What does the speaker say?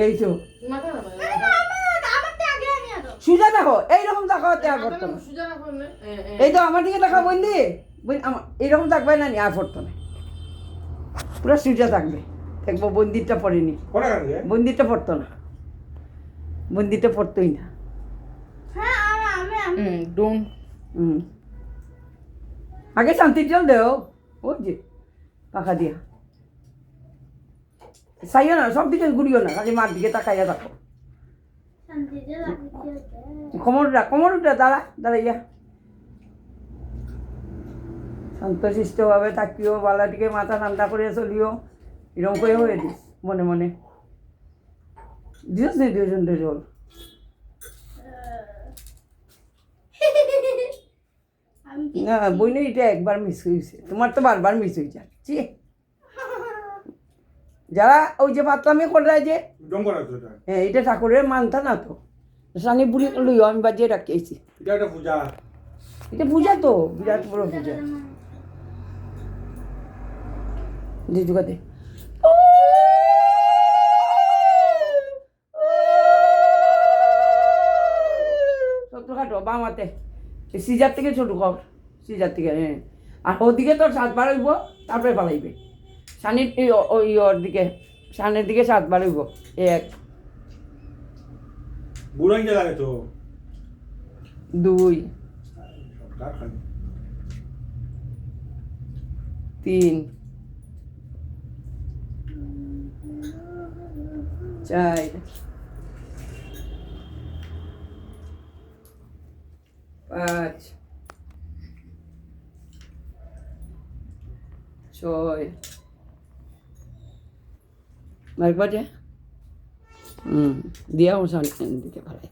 এই তো সুজা দেখো এইরকম দেখো আর পড়তো না। এই তো আমার দিকে দেখা বন্ধি এইরকম থাকবে না নি আর পড়তো না, পুরো সুজা থাকবে। দেখবো বন্দিরটা পড়েনি, বন্দিরটা পড়তো না, বন্দিরটা পড়তোই না। আগে শান্তির জল দেও, ওই যে পাখা দিয়া চাইও না, সব দিকে ঘুরিও না, খালি মার দিকে তাকাইয়া থাকো। কোমরটা দাঁড়াইয়া শান্তশিষ্টভাবে থাকিও, বালাটিকে মাথা ঠান্ডা করে চলিও, এরকম করে হয়ে দিস মনে মনে। দিস নি দুজনটা জল। না বইনে এটা একবার মিস হয়েছে, তোমার তো বারবার মিস হয়ে যাচ্ছে। যারা ওই যে পাতলামি করে যে হ্যাঁ, এটা ঠাকুরের মানতা না তো, সানি বুড়ি লইও আমি বাজিয়ে রাখিয়েছি। এটা পূজা তো, বিরাট বড় পূজা। দিদুকাতে ছোট খাটো বামাতে সিজার থেকে ছোট কর, সিজার থেকে হ্যাঁ। আর ওদিকে তোর 7 বার হইব, তারপরে পালাইবে সানির ওই ওর দিকে, সানের দিকে 7 বার হইব। 1 2 3 4 5 6 একবারে দিয়া সানের দিকে পালাই।